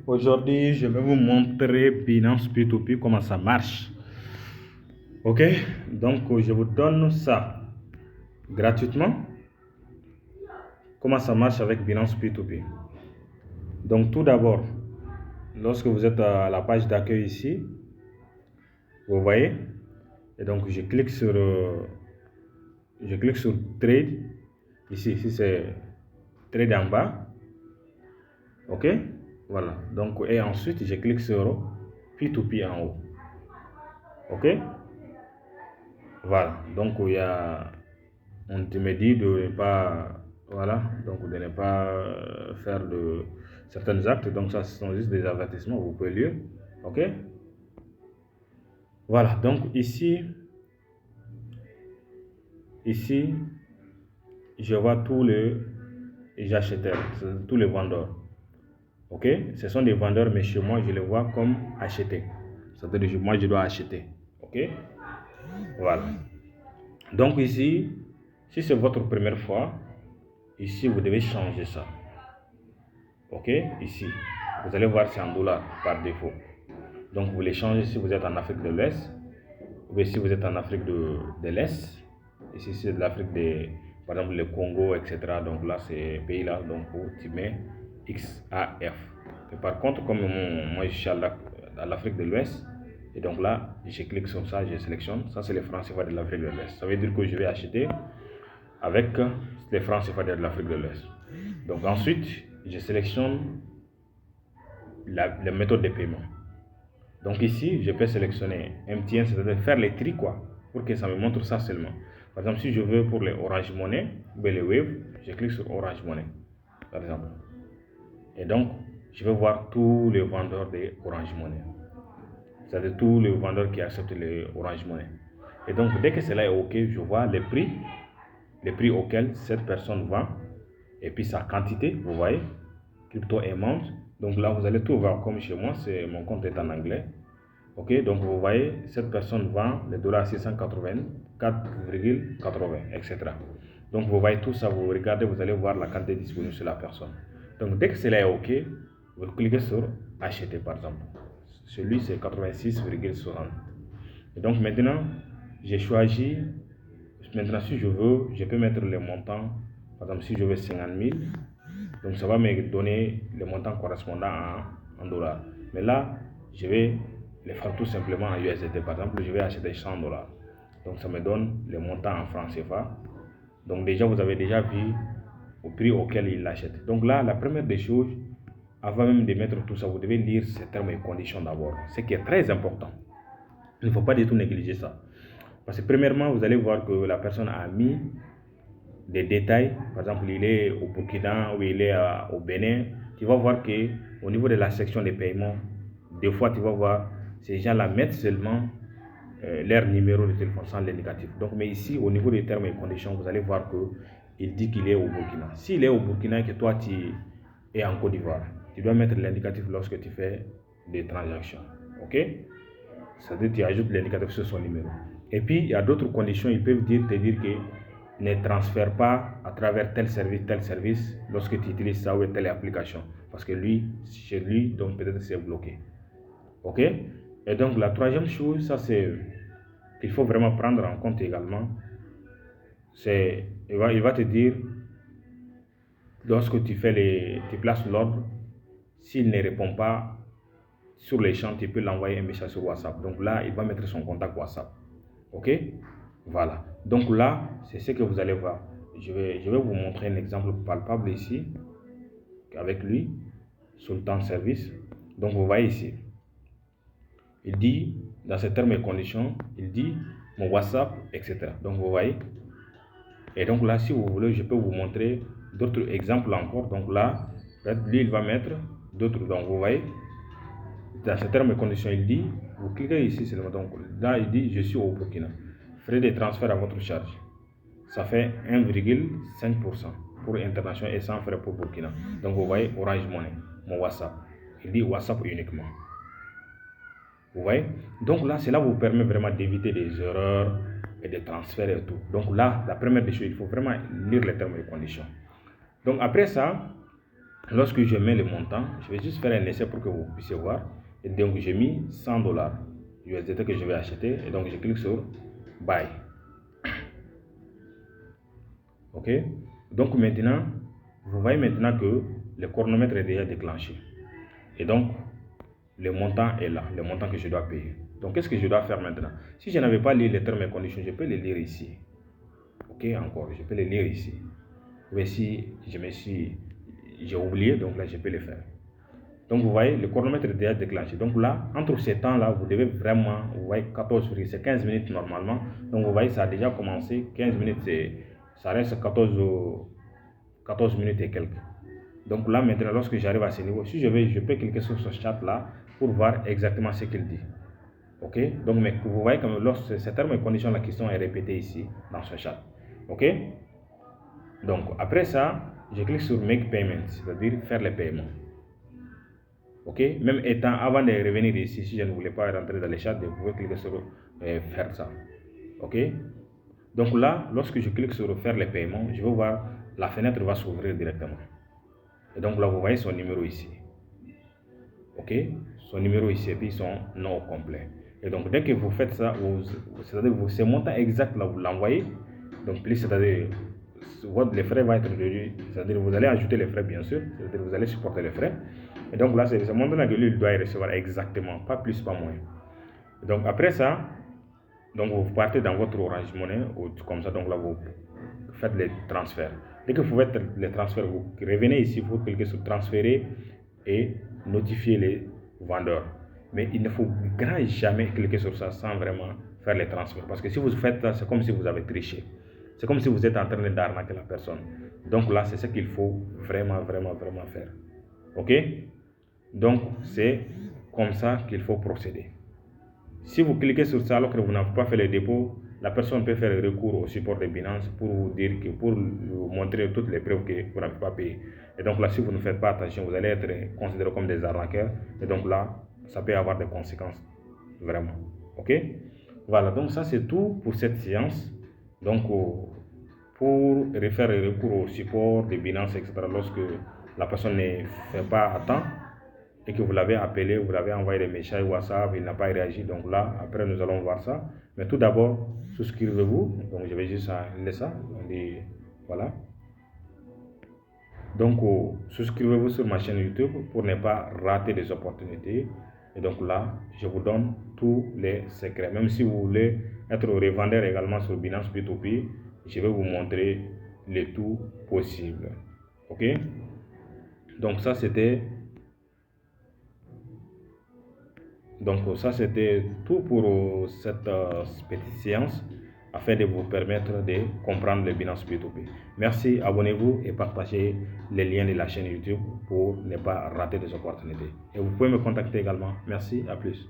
Aujourd'hui, je vais vous montrer Binance P2P, comment ça marche. Ok, donc je vous donne ça gratuitement. Comment ça marche avec Binance P2P. Donc tout d'abord, lorsque vous êtes à la page d'accueil ici, vous voyez, et donc je clique sur Trade. Ici c'est Trade en bas. Ok, voilà. Donc et ensuite je clique sur P2P en haut. Ok, voilà. Donc il y a, on me dit de ne pas, voilà, donc de ne pas faire de certains actes. Donc ça, ce sont juste des avertissements, vous pouvez lire. Ok, voilà. Donc ici je vois tous les acheteurs, tous les vendeurs. Ok, ce sont des vendeurs, mais chez moi je les vois comme acheter. C'est-à-dire que moi je dois acheter. Ok, voilà. Donc ici, si c'est votre première fois, ici vous devez changer ça. Ok, ici vous allez voir c'est en dollars par défaut. Donc vous les changez si vous êtes en Afrique de l'Ouest, ou si vous êtes en Afrique de l'Est. Ici c'est de l'Afrique par exemple le Congo, etc. Donc là c'est pays là, donc tu mets XAF. Et par contre, comme moi je suis à l'Afrique de l'Ouest, et donc là je clique sur ça, je sélectionne, ça c'est les francs CFA de l'Afrique de l'Ouest. Ça veut dire que je vais acheter avec les francs CFA de l'Afrique de l'Ouest. Donc ensuite je sélectionne la méthode de paiement. Donc ici, je peux sélectionner MTN, c'est-à-dire faire les tri quoi, pour que ça me montre ça seulement. Par exemple, si je veux pour les Orange Money, ou les Wave, je clique sur Orange Money, par exemple. Et donc, je vais voir tous les vendeurs de Orange Money. C'est-à-dire tous les vendeurs qui acceptent les Orange Money. Et donc, dès que cela est OK, je vois les prix auxquels cette personne vend, et puis sa quantité, vous voyez, crypto amount. Donc là, vous allez tout voir comme chez moi, mon compte est en anglais. Ok, donc vous voyez, cette personne vend les dollars 684,80, etc. Donc vous voyez tout ça, vous regardez, vous allez voir la quantité disponible sur la personne. Donc dès que cela est OK, vous cliquez sur acheter par exemple. Celui c'est 86,60. Et donc maintenant, j'ai choisi, maintenant si je veux, je peux mettre les montants. Par exemple, si je veux 50 000, donc ça va me donner le montant correspondant en dollars. Mais là, je vais les faire tout simplement en USDT. Par exemple, je vais acheter 100 dollars. Donc ça me donne le montant en francs CFA. Donc déjà, vous avez déjà vu au prix auquel il l'achète. Donc là, la première des choses, avant même de mettre tout ça, vous devez lire ces termes et conditions d'abord. Ce qui est très important. Il ne faut pas du tout négliger ça. Parce que premièrement, vous allez voir que la personne a mis des détails. Par exemple, il est au Burkina ou il est au Bénin. Tu vas voir qu'au niveau de la section des paiements, des fois, tu vas voir ces gens-là mettent seulement leur numéro de téléphone sans l'indicatif. Donc, mais ici, au niveau des termes et conditions, vous allez voir qu'il dit qu'il est au Burkina. S'il est au Burkina et que toi, tu es en Côte d'Ivoire, tu dois mettre l'indicatif lorsque tu fais des transactions. OK? C'est-à-dire que tu ajoutes l'indicatif sur son numéro. Et puis, il y a d'autres conditions. Ils peuvent te dire que ne transfère pas à travers tel service lorsque tu utilises ça ou telle application. Parce que chez lui, donc peut-être c'est bloqué. OK? Et donc, la troisième chose, ça c'est qu'il faut vraiment prendre en compte également. Il va te dire, lorsque tu places l'ordre, s'il ne répond pas sur les champs, tu peux l'envoyer un message sur WhatsApp. Donc là, il va mettre son contact WhatsApp. OK? Voilà. Donc là, c'est ce que vous allez voir. Je vais vous montrer un exemple palpable ici, avec lui, Sultan Service. Donc vous voyez ici, il dit, dans ces termes et conditions, il dit mon WhatsApp, etc. Donc vous voyez. Et donc là, si vous voulez, je peux vous montrer d'autres exemples encore. Donc là, lui, il va mettre d'autres. Donc vous voyez, dans ces termes et conditions, il dit, vous cliquez ici seulement. Donc là, il dit, je suis au Burkina. Frais de transfert à votre charge. Ça fait 1,5% pour international et sans frais pour Burkina. Donc vous voyez Orange Money, mon WhatsApp. Il dit WhatsApp uniquement. Vous voyez? Donc là, cela vous permet vraiment d'éviter des erreurs et des transferts et tout. Donc là, la première des choses, il faut vraiment lire les termes et conditions. Donc après ça, lorsque je mets le montant, je vais juste faire un essai pour que vous puissiez voir. Et donc, j'ai mis $100 USDT que je vais acheter. Et donc, je clique sur Buy. OK? Donc, maintenant, vous voyez maintenant que le chronomètre est déjà déclenché. Et donc, le montant est là, le montant que je dois payer. Donc, qu'est-ce que je dois faire maintenant? Si je n'avais pas lu les termes et conditions, je peux les lire ici. OK, encore, je peux les lire ici. Mais si j'ai oublié, donc là, je peux les faire. Donc, vous voyez, le chronomètre est déjà déclenché. Donc là, entre ces temps-là, vous devez vraiment, vous voyez, 14, c'est 15 minutes normalement. Donc, vous voyez, ça a déjà commencé. 15 minutes, ça reste 14 minutes et quelques. Donc là, maintenant, lorsque j'arrive à ce niveau, si je peux cliquer sur ce chat-là pour voir exactement ce qu'il dit. OK? Donc, mais vous voyez que lorsque ces termes et conditions-là qui sont répétés ici, dans ce chat. OK? Donc, après ça, je clique sur Make Payment, c'est-à-dire faire les paiements. OK? Même étant avant de revenir ici, si je ne voulais pas rentrer dans les chats, vous pouvez cliquer sur faire ça. OK? Donc là, lorsque je clique sur faire les paiements, je vais voir la fenêtre va s'ouvrir directement. Et donc là, vous voyez son numéro ici. OK? Son numéro ici et puis son nom complet. Et donc, dès que vous faites ça, c'est-à-dire ce montant exact là, vous l'envoyez. Donc, plus, c'est-à-dire, les frais vont être réduits. C'est-à-dire, vous allez ajouter les frais, bien sûr. C'est-à-dire, vous allez supporter les frais. Et donc, là, c'est ce montant-là que lui, il doit recevoir exactement. Pas plus, pas moins. Et donc, après ça, donc, vous partez dans votre Orange Money, ou comme ça. Donc, là, vous faites les transferts. Dès que vous faites les transferts, vous revenez ici, vous cliquez sur transférer et notifier les vendeurs. Mais il ne faut jamais cliquer sur ça sans vraiment faire les transferts. Parce que si vous faites ça, c'est comme si vous avez triché. C'est comme si vous êtes en train d'arnaquer la personne. Donc là, c'est ce qu'il faut vraiment faire. OK? Donc, c'est comme ça qu'il faut procéder. Si vous cliquez sur ça alors que vous n'avez pas fait le dépôt, la personne peut faire recours au support de Binance pour vous dire que pour vous montrer toutes les preuves que vous n'avez pas payé. Et donc là, si vous ne faites pas attention, vous allez être considéré comme des arnaqueurs. Et donc là, ça peut avoir des conséquences. Vraiment. OK? Voilà, donc ça c'est tout pour cette séance. Donc, pour faire recours au support de Binance, etc., lorsque la personne ne fait pas à temps, et que vous l'avez appelé, vous l'avez envoyé des messages WhatsApp, il n'a pas réagi. Donc là, après, nous allons voir ça. Mais tout d'abord, souscrivez-vous. Donc, je vais juste laisser ça. Voilà. Donc, souscrivez-vous sur ma chaîne YouTube pour ne pas rater des opportunités. Et donc là, je vous donne tous les secrets. Même si vous voulez être revendeur également sur Binance P2P, je vais vous montrer le tout possible. OK? Donc ça, c'était tout pour cette petite séance afin de vous permettre de comprendre le Binance P2P. Merci, abonnez-vous et partagez les liens de la chaîne YouTube pour ne pas rater des opportunités. Et vous pouvez me contacter également. Merci, à plus.